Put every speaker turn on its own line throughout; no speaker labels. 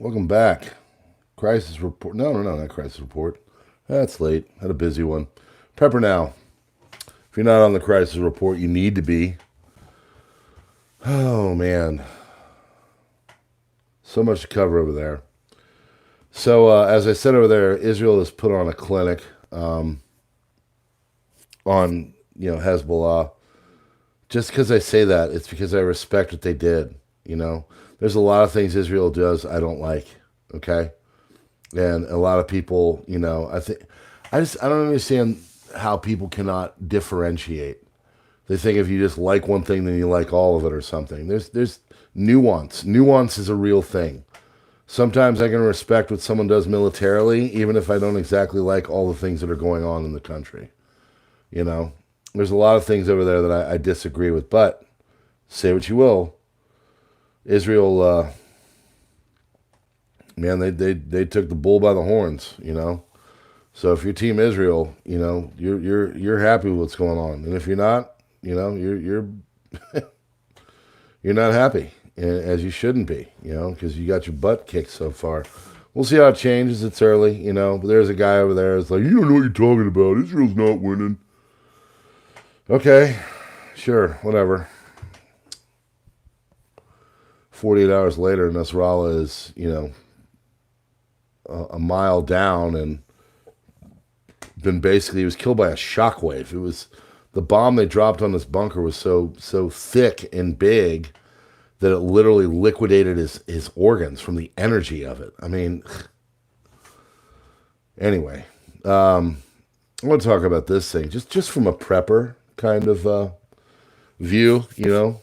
Welcome back. Crisis report. No, not crisis report. That's late. Had a busy one. PrepperNow. If you're not on the crisis report, you need to be. Oh, man. So much to cover over there. So, as I said over there, Israel has put on a clinic on, Hezbollah. Just because I say that, it's because I respect what they did. There's a lot of things Israel does I don't like. Okay, and a lot of people, I don't understand how people cannot differentiate. They think if you just like one thing, then you like all of it or something. There's nuance. Nuance is a real thing. Sometimes I can respect what someone does militarily, even if I don't exactly like all the things that are going on in the country. You know, there's a lot of things over there that I disagree with, but say what you will, Israel, man, they took the bull by the horns. So if you're Team Israel, you're happy with what's going on, and if you're not, you're you're not happy, as you shouldn't be, because you got your butt kicked so far. We'll see how it changes. It's early, but there's a guy over there that's like, you don't know what you're talking about. Israel's not winning. Okay, sure, whatever. 48 hours later, Nasrallah is, a mile down and he was killed by a shockwave. It was the bomb they dropped on this bunker was so thick and big that it literally liquidated his organs from the energy of it. I mean, anyway, I want to talk about this thing just from a prepper kind of view.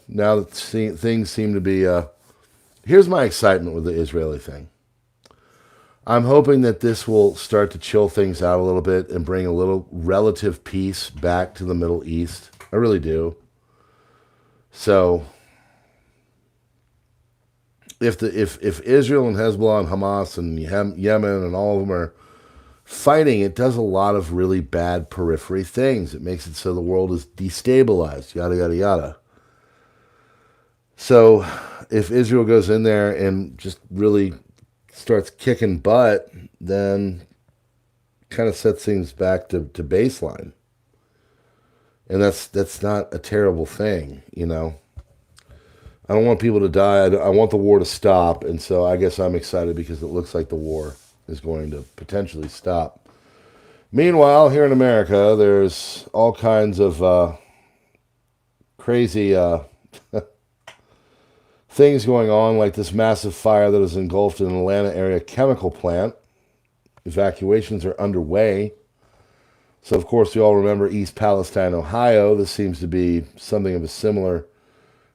Now that things seem to be. Here's my excitement with the Israeli thing. I'm hoping that this will start to chill things out a little bit and bring a little relative peace back to the Middle East. I really do. So, if Israel and Hezbollah and Hamas and Yemen and all of them are fighting, it does a lot of really bad periphery things. It makes it so the world is destabilized, yada, yada, yada. So if Israel goes in there and just really starts kicking butt, then kind of sets things back to baseline. And that's not a terrible thing, I don't want people to die. I want the war to stop. And so I guess I'm excited because it looks like the war is going to potentially stop. Meanwhile, here in America, there's all kinds of crazy things going on, like this massive fire that has engulfed an Atlanta area chemical plant. Evacuations are underway. So, of course, we all remember East Palestine, Ohio. This seems to be something of a similar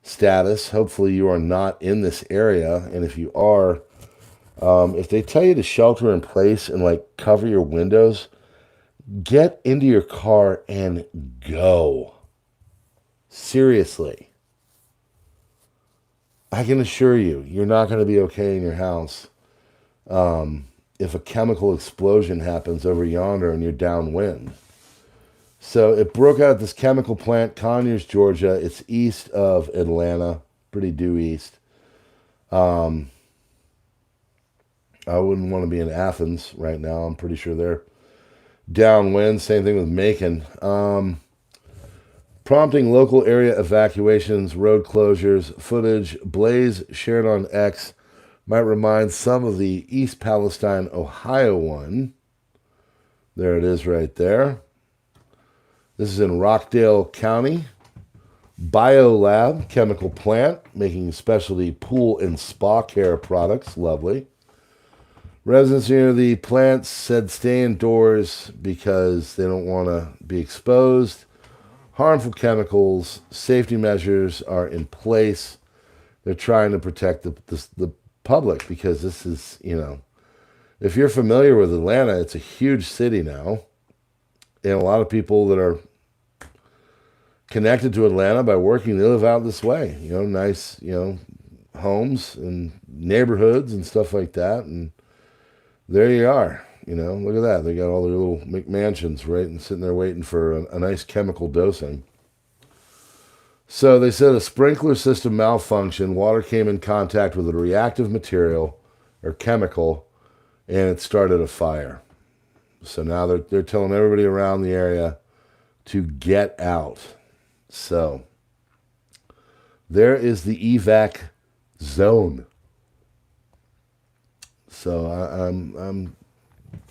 status. Hopefully you are not in this area. And if you are, if they tell you to shelter in place and like cover your windows, get into your car and go. Seriously. I can assure you, you're not going to be okay in your house if a chemical explosion happens over yonder and you're downwind. So it broke out at this chemical plant, Conyers, Georgia. It's east of Atlanta, pretty due east. I wouldn't want to be in Athens right now. I'm pretty sure they're downwind. Same thing with Macon. Prompting local area evacuations, road closures, footage, Blaze shared on X might remind some of the East Palestine, Ohio one. There it is right there. This is in Rockdale County. Biolab chemical plant making specialty pool and spa care products. Lovely. Residents near the plant said stay indoors because they don't want to be exposed. Harmful chemicals, safety measures are in place. They're trying to protect the public because this is, if you're familiar with Atlanta, it's a huge city now. And a lot of people that are connected to Atlanta by working, they live out this way. Nice, homes and neighborhoods and stuff like that. And there you are. Look at that. They got all their little McMansions, right, and sitting there waiting for a nice chemical dosing. So they said a sprinkler system malfunctioned. Water came in contact with a reactive material or chemical, and it started a fire. So now they're telling everybody around the area to get out. So there is the evac zone. So I'm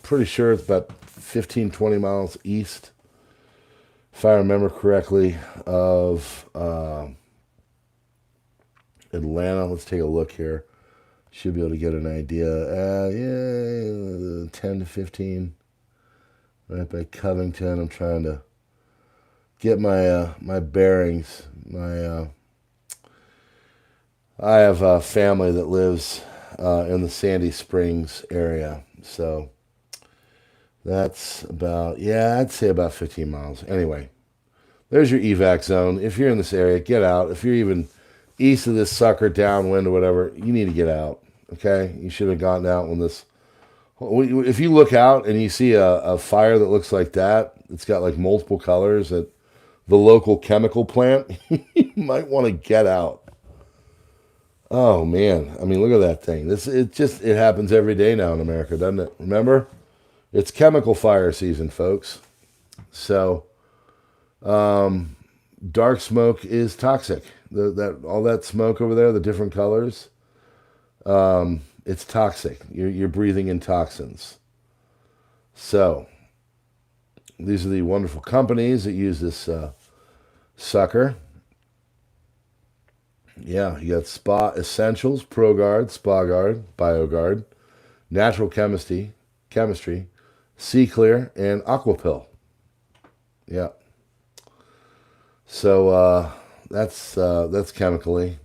pretty sure it's about 15, 20 miles east, if I remember correctly, of Atlanta. Let's take a look here. Should be able to get an idea. Yeah, 10 to 15. Right by Covington. I'm trying to get my my bearings. I have a family that lives in the Sandy Springs area, so that's about, I'd say about 15 miles. Anyway, there's your evac zone. If you're in this area, get out. If you're even east of this sucker, downwind or whatever, you need to get out, okay? You should have gotten out when this... If you look out and you see a fire that looks like that, it's got like multiple colors at the local chemical plant, you might want to get out. Oh, man. I mean, look at that thing. It happens every day now in America, doesn't it? Remember? It's chemical fire season, folks. So, dark smoke is toxic. All that smoke over there, the different colors, it's toxic. You're breathing in toxins. So, these are the wonderful companies that use this sucker. Yeah, you got Spa Essentials, ProGuard, SpaGuard, BioGuard, Natural Chemistry, C-Clear, and Aquapill. Yeah. So that's chemically.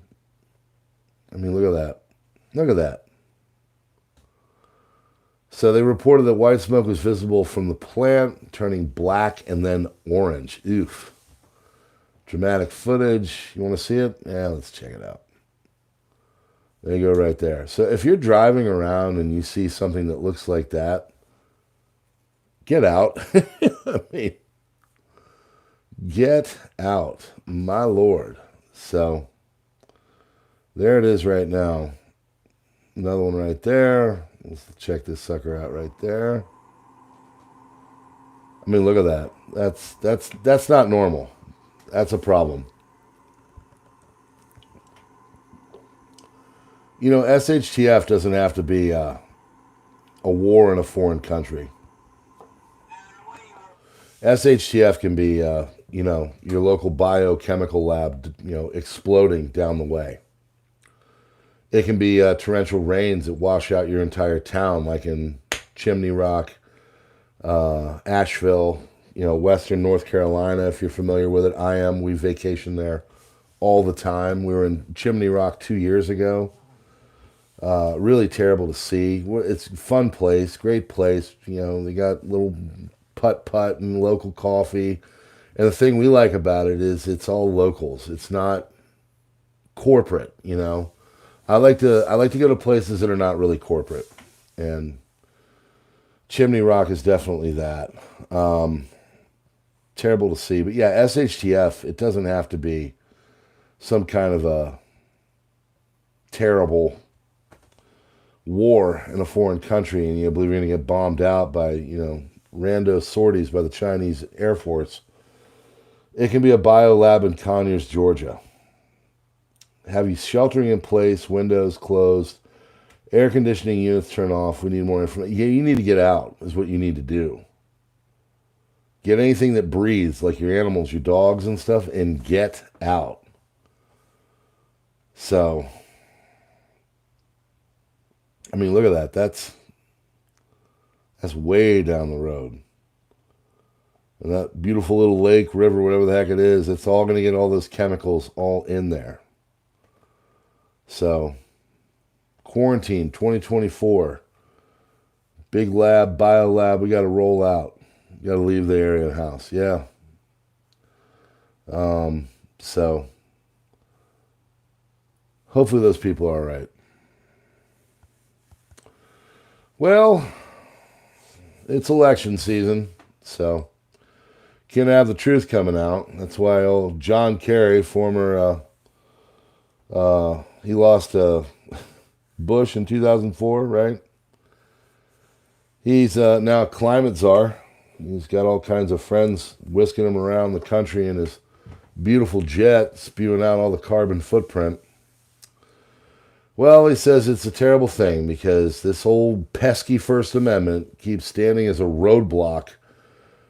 I mean, look at that. Look at that. So they reported that white smoke was visible from the plant, turning black and then orange. Oof. Dramatic footage. You want to see it? Yeah, let's check it out. There you go right there. So if you're driving around and you see something that looks like that, get out. I mean, get out. My Lord. So there it is right now. Another one right there. Let's check this sucker out right there. I mean, look at that. That's not normal. That's a problem. You know, SHTF doesn't have to be a war in a foreign country. SHTF can be, your local biochemical lab, exploding down the way. It can be torrential rains that wash out your entire town, like in Chimney Rock, Asheville, Western North Carolina, if you're familiar with it. I am. We vacation there all the time. We were in Chimney Rock 2 years ago. Really terrible to see. It's a fun place, great place. They got little putt-putt and local coffee. And the thing we like about it is it's all locals. It's not corporate, I like to go to places that are not really corporate. And Chimney Rock is definitely that. Terrible to see. But yeah, SHTF, it doesn't have to be some kind of a terrible war in a foreign country and you believe you're going to get bombed out by, rando sorties by the Chinese Air Force. It can be a biolab in Conyers, Georgia. Have you sheltering in place, windows closed, air conditioning units turned off. We need more information. Yeah, you need to get out is what you need to do. Get anything that breathes, like your animals, your dogs and stuff, and get out. So, I mean, look at that. That's way down the road. And that beautiful little lake, river, whatever the heck it is, it's all going to get all those chemicals all in there. So, quarantine 2024. Big lab, biolab, we got to roll out. You got to leave the area of the house. Yeah. So, hopefully those people are all right. Well, it's election season, so can't have the truth coming out. That's why old John Kerry, former, he lost a Bush in 2004, right? He's now a climate czar. He's got all kinds of friends whisking him around the country in his beautiful jet, spewing out all the carbon footprint. Well, he says it's a terrible thing because this old pesky First Amendment keeps standing as a roadblock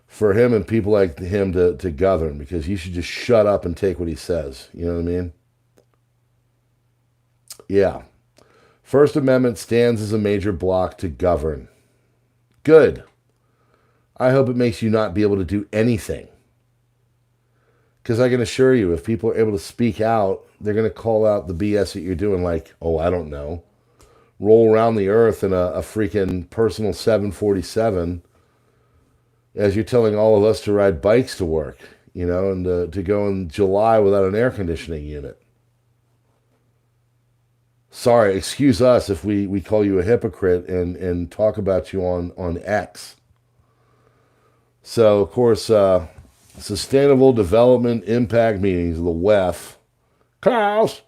for him and people like him to govern, because you should just shut up and take what he says. You know what I mean? Yeah. First Amendment stands as a major block to govern. Good. I hope it makes you not be able to do anything. Because I can assure you, if people are able to speak out, they're going to call out the BS that you're doing, like, oh, I don't know, roll around the earth in a freaking personal 747 as you're telling all of us to ride bikes to work, you know, and to go in July without an air conditioning unit. Sorry, excuse us if we call you a hypocrite and talk about you on X. So, of course, Sustainable Development Impact Meetings, the WEF, Klaus,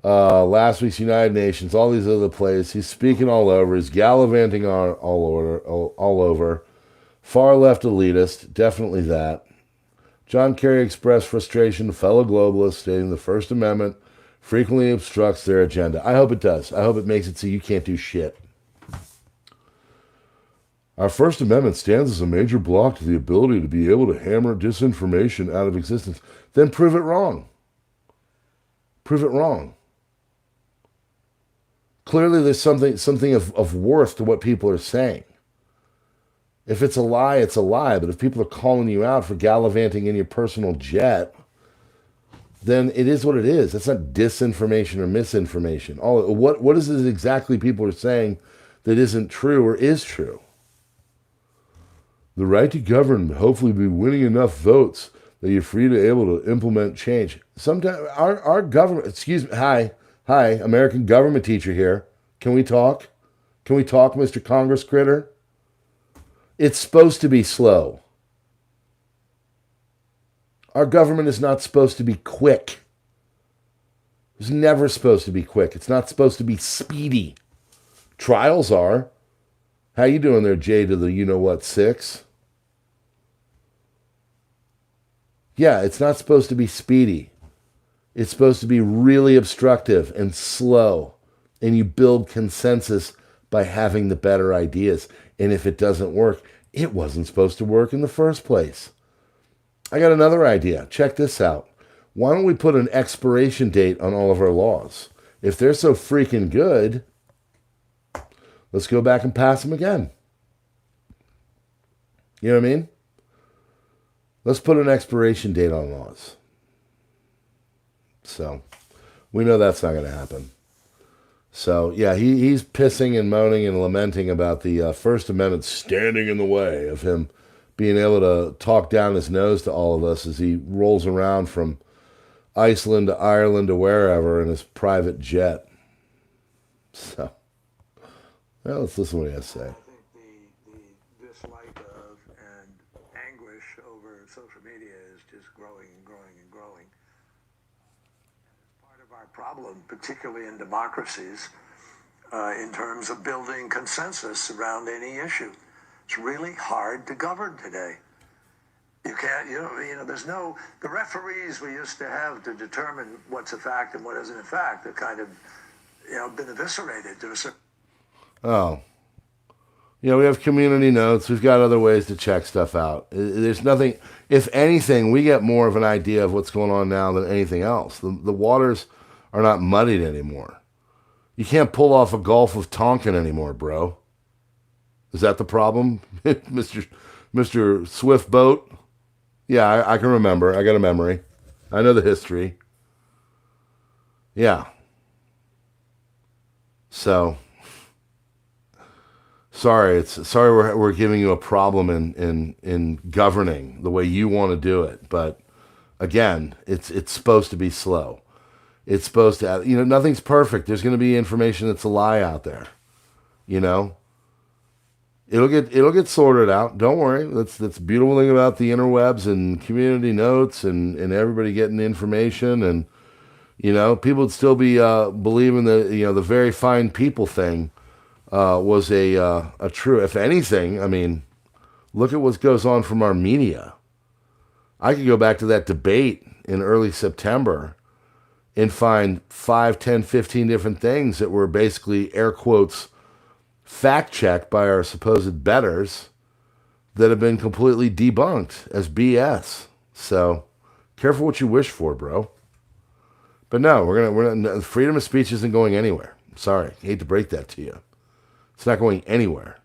last week's United Nations, all these other places. He's speaking all over. He's gallivanting all over. Far left elitist, definitely that. John Kerry expressed frustration to fellow globalists, stating the First Amendment frequently obstructs their agenda. I hope it does. I hope it makes it so you can't do shit. Our First Amendment stands as a major block to the ability to be able to hammer disinformation out of existence. Then prove it wrong. Prove it wrong. Clearly there's something of worth to what people are saying. If it's a lie, it's a lie. But if people are calling you out for gallivanting in your personal jet, then it is what it is. That's not disinformation or misinformation. What is it exactly people are saying that isn't true or is true? The right to govern hopefully be winning enough votes that you're free to able to implement change. Sometimes our government, excuse me, hi, American government teacher here. Can we talk? Can we talk, Mr. Congress Critter? It's supposed to be slow. Our government is not supposed to be quick. It's never supposed to be quick. It's not supposed to be speedy. Trials are. How you doing there, Jay, to the you-know-what 6? Yeah, it's not supposed to be speedy. It's supposed to be really obstructive and slow. And you build consensus by having the better ideas. And if it doesn't work, it wasn't supposed to work in the first place. I got another idea. Check this out. Why don't we put an expiration date on all of our laws? If they're so freaking good, let's go back and pass them again. You know what I mean? Let's put an expiration date on laws. So, we know that's not going to happen. So, yeah, he's pissing and moaning and lamenting about the First Amendment standing in the way of him being able to talk down his nose to all of us as he rolls around from Iceland to Ireland to wherever in his private jet. So, well, let's listen to what he has to say.
I think the dislike of and anguish over social media is just growing and growing and growing. It's part of our problem, particularly in democracies, in terms of building consensus around any issue. It's really hard to govern today. You can't, there's no, the referees we used to have to determine what's a fact and what isn't a fact have kind of, been eviscerated to a certain.
Oh. We have community notes. We've got other ways to check stuff out. There's nothing, if anything, we get more of an idea of what's going on now than anything else. The waters are not muddied anymore. You can't pull off a Gulf of Tonkin anymore, bro. Is that the problem, Mr. Swift Boat? Yeah, I can remember. I got a memory. I know the history. Yeah. So, sorry we're giving you a problem in governing the way you want to do it. But again, it's supposed to be slow. It's supposed to, nothing's perfect. There's going to be information that's a lie out there. It'll get sorted out. Don't worry. That's the beautiful thing about the interwebs and community notes and everybody getting the information and People would still be believing that, the very fine people thing was a true, if anything, I mean, look at what goes on from our media. I could go back to that debate in early September and find 5, 10, 15 different things that were basically, air quotes, fact-checked by our supposed betters that have been completely debunked as BS. So, careful what you wish for, bro. But no, freedom of speech isn't going anywhere. Sorry, hate to break that to you. It's not going anywhere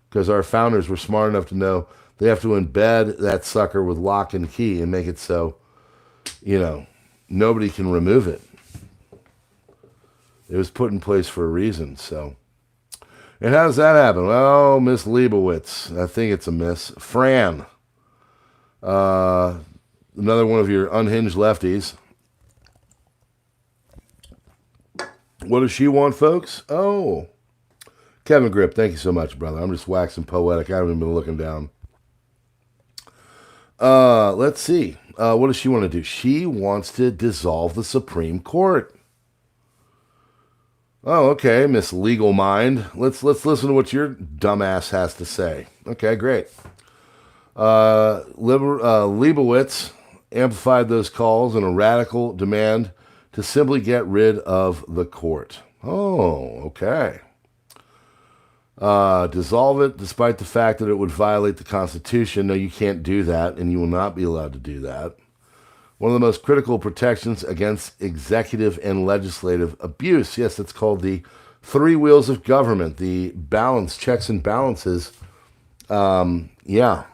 because our founders were smart enough to know they have to embed that sucker with lock and key and make it so, nobody can remove it. It was put in place for a reason, so. And how does that happen? Well, Miss Leibowitz, I think it's a miss. Fran, another one of your unhinged lefties. What does she want, folks? Oh, Kevin Grip, thank you so much, brother. I'm just waxing poetic. I haven't even been looking down. Let's see. What does she want to do? She wants to dissolve the Supreme Court. Oh, okay, Miss Legal Mind. Let's listen to what your dumbass has to say. Okay, great. Leibowitz amplified those calls in a radical demand to simply get rid of the court. Oh, okay. Dissolve it despite the fact that it would violate the Constitution. No, you can't do that, and you will not be allowed to do that. One of the most critical protections against executive and legislative abuse. Yes, that's called the three wheels of government, the balance, checks and balances. Yeah.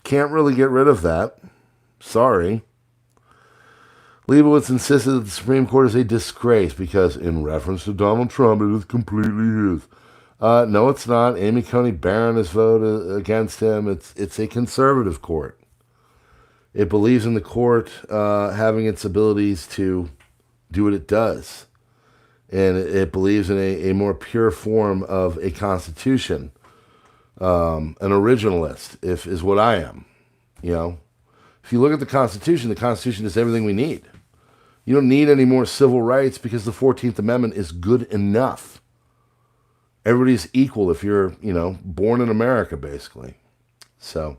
Can't really get rid of that. Sorry. Leibowitz insisted that the Supreme Court is a disgrace because, in reference to Donald Trump, it is completely his. No, it's not. Amy Coney Barron has voted against him. It's a conservative court. It believes in the court having its abilities to do what it does. And it believes in a more pure form of a constitution. An originalist, is what I am. If you look at the Constitution is everything we need. You don't need any more civil rights because the 14th Amendment is good enough. Everybody's equal if you're, born in America, basically. So,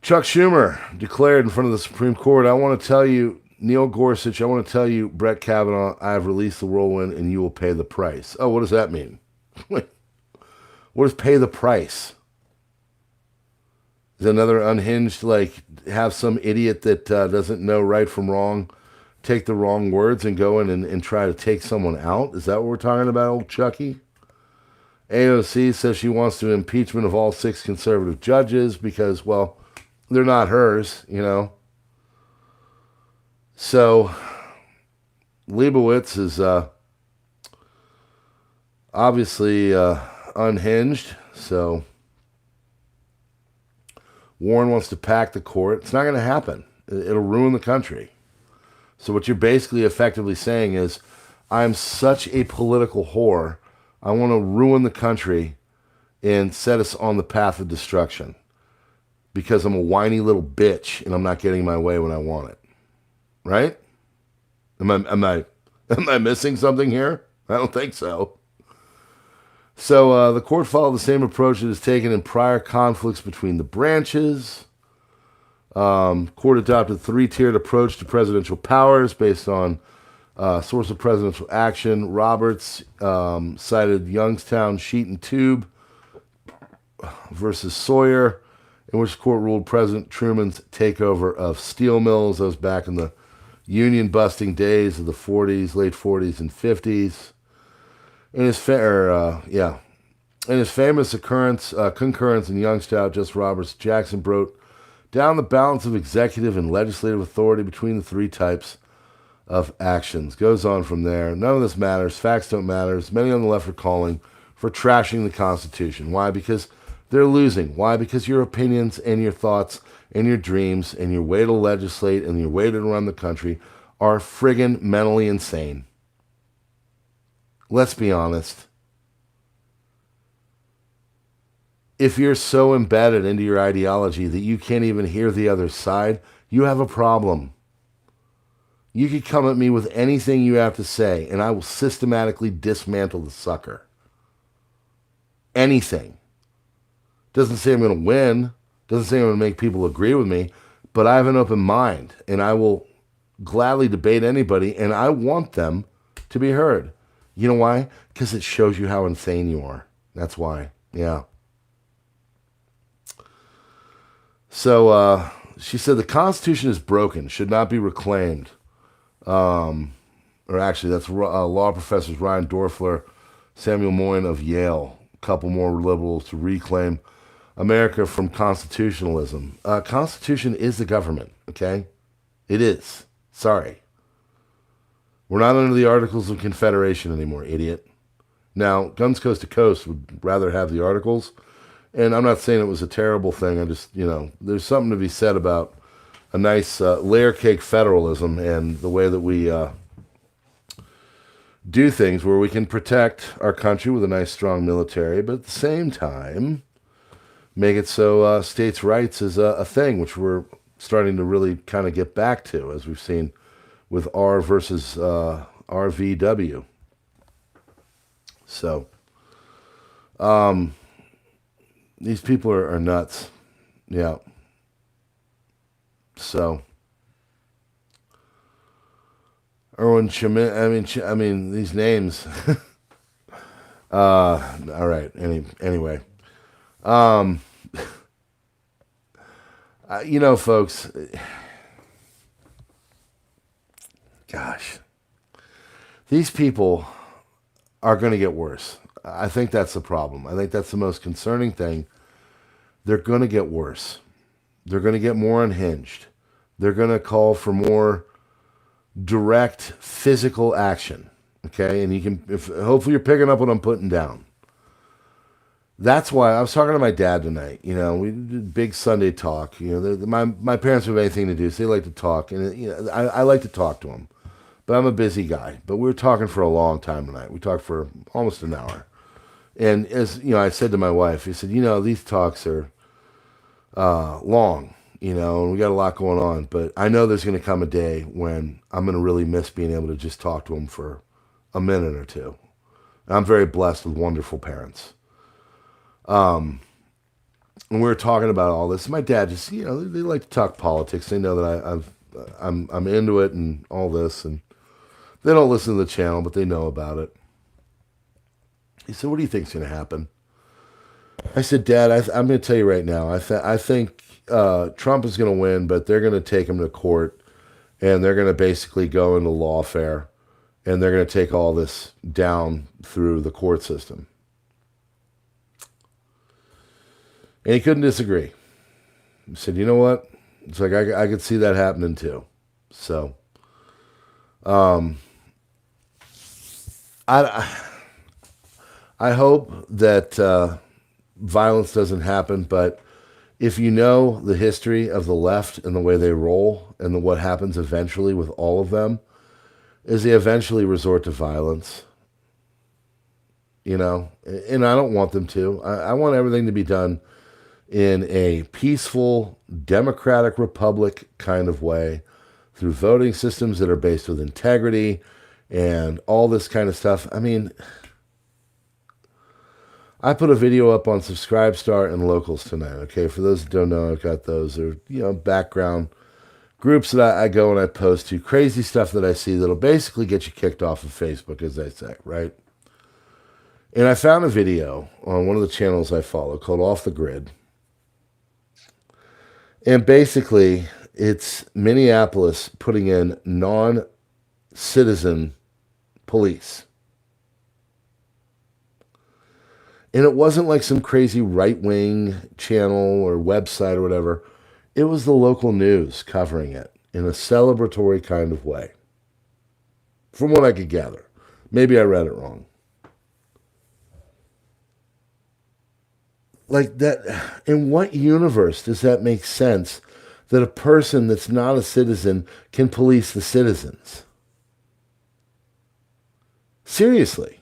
Chuck Schumer declared in front of the Supreme Court, I want to tell you, Neil Gorsuch, I want to tell you, Brett Kavanaugh, I have released the whirlwind and you will pay the price. Oh, what does that mean? What does pay the price? Is another unhinged, have some idiot that doesn't know right from wrong take the wrong words and go in and try to take someone out? Is that what we're talking about, old Chucky? AOC says she wants to impeachment of all 6 conservative judges because, well, they're not hers, So, Leibowitz is obviously unhinged, so Warren wants to pack the court. It's not going to happen. It'll ruin the country. So what you're basically effectively saying is, I'm such a political whore, I want to ruin the country and set us on the path of destruction because I'm a whiny little bitch and I'm not getting my way when I want it. Right? Am I missing something here? I don't think so. So the court followed the same approach that is taken in prior conflicts between the branches. Court adopted a 3-tiered approach to presidential powers based on source of presidential action. Roberts cited Youngstown Sheet and Tube versus Sawyer, in which the court ruled President Truman's takeover of steel mills. That was back in the union-busting days of the 40s, late 40s and 50s. In his famous concurrence in Youngstown, Justice Roberts Jackson broke down the balance of executive and legislative authority between the 3 types of actions. Goes on from there. None of this matters. Facts don't matter. Many on the left are calling for trashing the Constitution. Why? Because they're losing. Why? Because your opinions and your thoughts and your dreams and your way to legislate and your way to run the country are friggin' mentally insane. Let's be honest. If you're so embedded into your ideology that you can't even hear the other side, you have a problem. You could come at me with anything you have to say, and I will systematically dismantle the sucker. Anything. Doesn't say I'm going to win. Doesn't say I'm going to make people agree with me. But I have an open mind, and I will gladly debate anybody, and I want them to be heard. You know why? Because it shows you how insane you are. That's why. Yeah. So she said the Constitution is broken, should not be reclaimed. Or actually, that's law professors Ryan Dorfler, Samuel Moyn of Yale, a couple more liberals to reclaim America from constitutionalism. Constitution is the government, okay? It is. Sorry. We're not under the Articles of Confederation anymore, idiot. Now, Guns Coast to Coast would rather have the Articles, and I'm not saying it was a terrible thing. I just, there's something to be said about a nice layer cake federalism and the way that we do things where we can protect our country with a nice strong military, but at the same time make it so states' rights is a thing, which we're starting to really kind of get back to, as we've seen with R versus RVW. So these people are nuts. Yeah. So Erwin Chamin, I mean these names. All right. Anyway, folks. Gosh, these people are going to get worse. I think that's the problem. I think that's the most concerning thing. They're going to get worse. They're going to get more unhinged. They're going to call for more direct physical action. Okay, and hopefully you're picking up what I'm putting down. That's why I was talking to my dad tonight. We did big Sunday talk. My parents have anything to do, so they like to talk, and I like to talk to them. But I'm a busy guy. But we were talking for a long time tonight. We talked for almost an hour. And as I said to my wife, he said, these talks are long, and we got a lot going on. But I know there's going to come a day when I'm going to really miss being able to just talk to them for a minute or two. And I'm very blessed with wonderful parents. And we were talking about all this. My dad just, they like to talk politics. They know that I'm into it and all this, and they don't listen to the channel, but they know about it. He said, "What do you think's going to happen?" I said, "Dad, I'm going to tell you right now. I think Trump is going to win, but they're going to take him to court, and they're going to basically go into lawfare, and they're going to take all this down through the court system." And he couldn't disagree. He said, "You know what? It's like I could see that happening too." So, I hope that violence doesn't happen, but if you know the history of the left and the way they roll and what happens eventually with all of them, is they eventually resort to violence. And I don't want them to. I want everything to be done in a peaceful, democratic republic kind of way, through voting systems that are based with integrity and all this kind of stuff. I mean, I put a video up on Subscribestar and Locals tonight, okay? For those that don't know, I've got those. They're, background groups that I go and I post to. Crazy stuff that I see that'll basically get you kicked off of Facebook, as they say, right? And I found a video on one of the channels I follow called Off the Grid. And basically, it's Minneapolis putting in non-citizen police. And it wasn't like some crazy right-wing channel or website or whatever. It was the local news covering it in a celebratory kind of way, from what I could gather. Maybe I read it wrong. Like that, in what universe does that make sense that a person that's not a citizen can police the citizens? Seriously.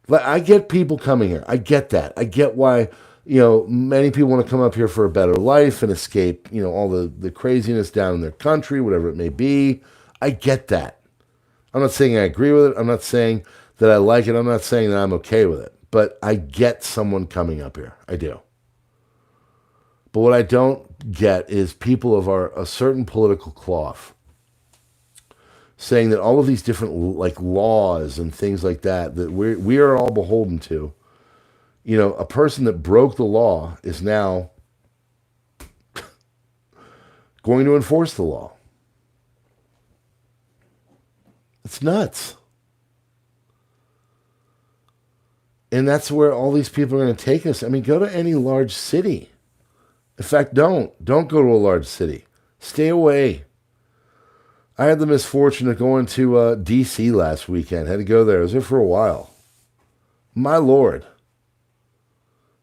Like, I get people coming here. I get that. I get why many people want to come up here for a better life and escape, all the craziness down in their country, whatever it may be. I get that. I'm not saying I agree with it. I'm not saying that I like it. I'm not saying that I'm okay with it. But I get someone coming up here. I do. But what I don't get is people of a certain political cloth saying that all of these different laws and things like that we are all beholden to. A person that broke the law is now going to enforce the law. It's nuts. And that's where all these people are going to take us. I mean, go to any large city. In fact, don't go to a large city. Stay away. I had the misfortune of going to D.C. last weekend. Had to go there. I was there for a while. My Lord.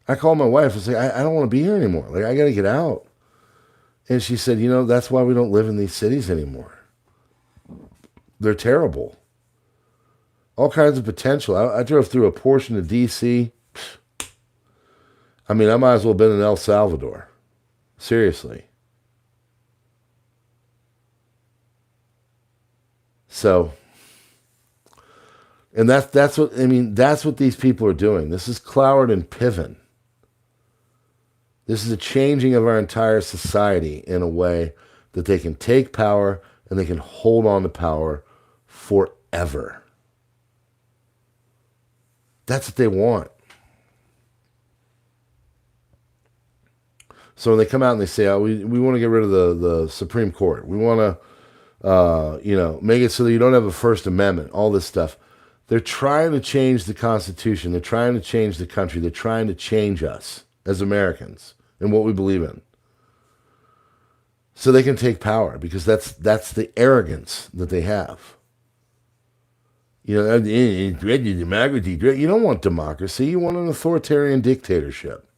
I called my wife and say, I don't want to be here anymore. I got to get out. And she said, that's why we don't live in these cities anymore. They're terrible. All kinds of potential. I drove through a portion of D.C. I mean, I might as well have been in El Salvador. Seriously. So, and that's what these people are doing. This is Cloward and Piven. This is a changing of our entire society in a way that they can take power and they can hold on to power forever. That's what they want. So when they come out and they say, we want to get rid of the Supreme Court. We want to, make it so that you don't have a First Amendment, all this stuff. They're trying to change the Constitution. They're trying to change the country. They're trying to change us as Americans and what we believe in. So they can take power because that's the arrogance that they have. Democracy. You don't want democracy. You want an authoritarian dictatorship.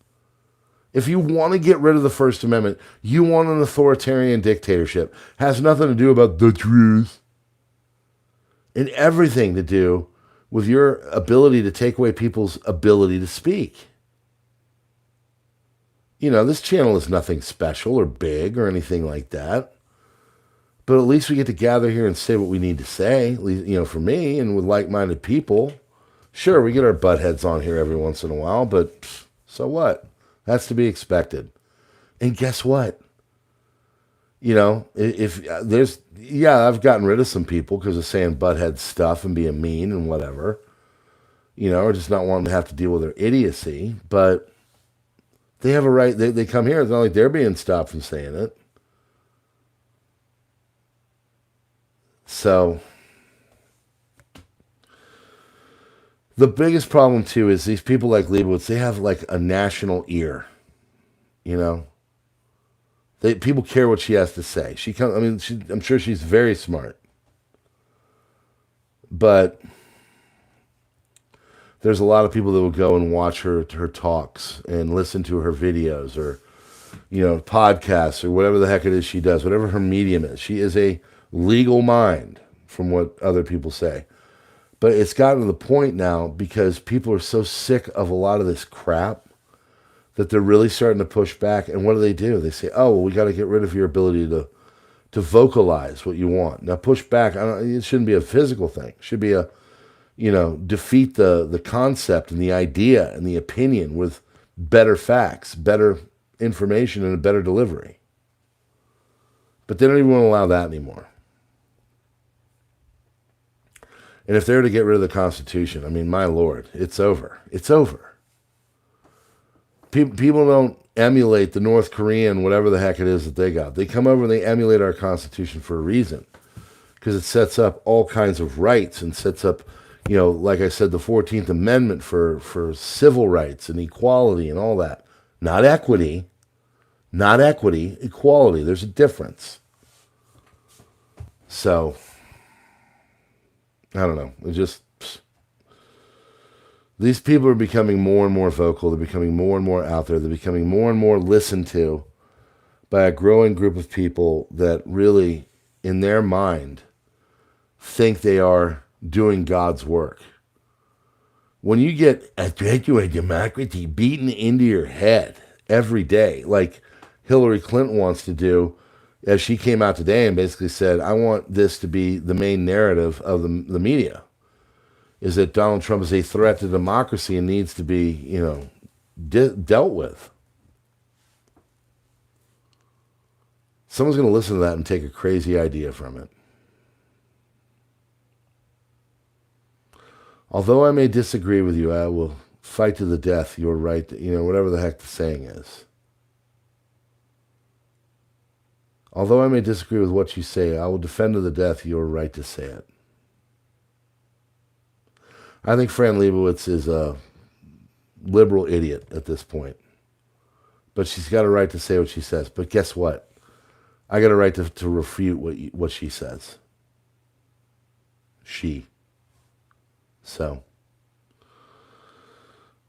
If you want to get rid of the First Amendment, you want an authoritarian dictatorship. Has nothing to do about the truth. And everything to do with your ability to take away people's ability to speak. This channel is nothing special or big or anything like that. But at least we get to gather here and say what we need to say, at least, for me and with like-minded people. Sure, we get our butt heads on here every once in a while, but so what? That's to be expected. And guess what? If there's, I've gotten rid of some people because of saying butthead stuff and being mean and whatever, or just not wanting to have to deal with their idiocy. But they have a right. They come here. It's not like they're being stopped from saying it. So the biggest problem too is these people like Leibowitz. They have like a national ear, People care what she has to say. I'm sure she's very smart, but there's a lot of people that will go and watch her talks and listen to her videos or, podcasts or whatever the heck it is she does, whatever her medium is. She is a legal mind, from what other people say. But it's gotten to the point now because people are so sick of a lot of this crap that they're really starting to push back. And what do? They say, we got to get rid of your ability to vocalize what you want. Now, push back, it shouldn't be a physical thing. It should be defeat the concept and the idea and the opinion with better facts, better information, and a better delivery. But they don't even want to allow that anymore. And if they're to get rid of the Constitution, my Lord, it's over. It's over. People don't emulate the North Korean, whatever the heck it is that they got. They come over and they emulate our Constitution for a reason. Because it sets up all kinds of rights and sets up, like I said, the 14th Amendment for civil rights and equality and all that. Not equity, equality. There's a difference. So, I don't know. These people are becoming more and more vocal. They're becoming more and more out there. They're becoming more and more listened to by a growing group of people that really, in their mind, think they are doing God's work. when you get a threat to a democracy beaten into your head every day, like Hillary Clinton wants to do, as she came out today and basically said, I want this to be the main narrative of the media, is that Donald Trump is a threat to democracy and needs to be, dealt with. Someone's going to listen to that and take a crazy idea from it. Although I may disagree with you, I will fight to the death your right to, whatever the heck the saying is. Although I may disagree with what you say, I will defend to the death your right to say it. I think Fran Lebowitz is a liberal idiot at this point. But she's got a right to say what she says. But guess what? I got a right to refute what she says. So.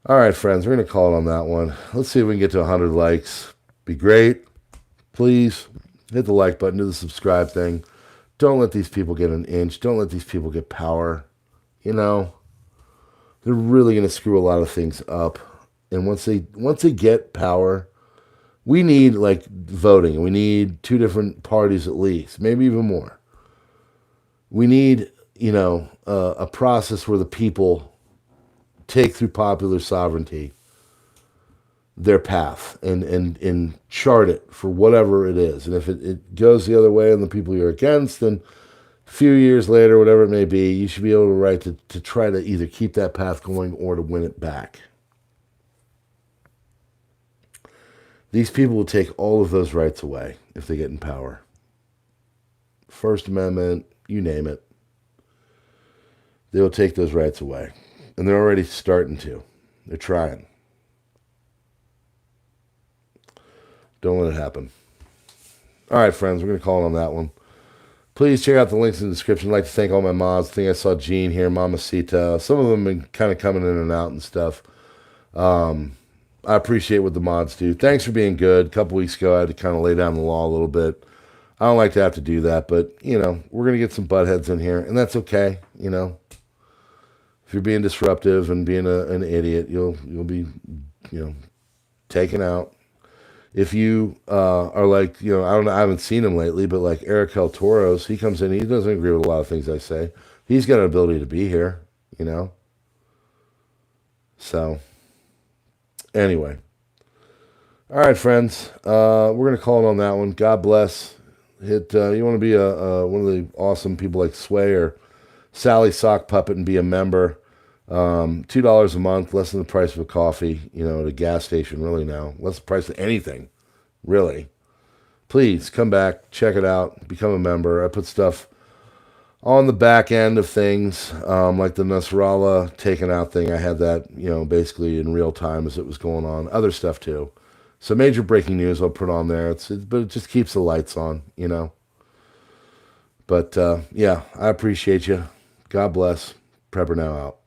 All right, friends, we're going to call it on that one. Let's see if we can get to 100 likes. Be great. Please hit the like button, do the subscribe thing. Don't let these people get an inch. Don't let these people get power. They're really going to screw a lot of things up. And once they get power, we need voting. We need 2 different parties at least, maybe even more. We need, a process where the people take through popular sovereignty their path and chart it for whatever it is. And if it goes the other way and the people you're against, then a few years later, whatever it may be, you should be able to write to try to either keep that path going or to win it back. These people will take all of those rights away if they get in power. First Amendment, you name it. They will take those rights away. And they're already starting to. They're trying. Don't let it happen. All right, friends, we're going to call it on that one. Please check out the links in the description. I'd like to thank all my mods. I think I saw Gene here, Mamacita. Some of them have been kind of coming in and out and stuff. I appreciate what the mods do. Thanks for being good. A couple weeks ago, I had to kind of lay down the law a little bit. I don't like to have to do that, but, we're going to get some buttheads in here, and that's okay, If you're being disruptive and being an idiot, you'll be, taken out. If you are like, I don't know, I haven't seen him lately, but like Eric El Toros, he comes in, he doesn't agree with a lot of things I say. He's got an ability to be here, So, anyway. All right, friends. We're going to call it on that one. God bless. You want to be one of the awesome people like Sway or Sally Sock Puppet and be a member. $2 a month, less than the price of a coffee, at a gas station, really now. Less the price of anything, really. Please come back, check it out, become a member. I put stuff on the back end of things, like the Nasrallah taken out thing. I had that, basically in real time as it was going on. Other stuff too. So major breaking news I'll put on there. But it just keeps the lights on, But, yeah, I appreciate you. God bless. PrepperNow out.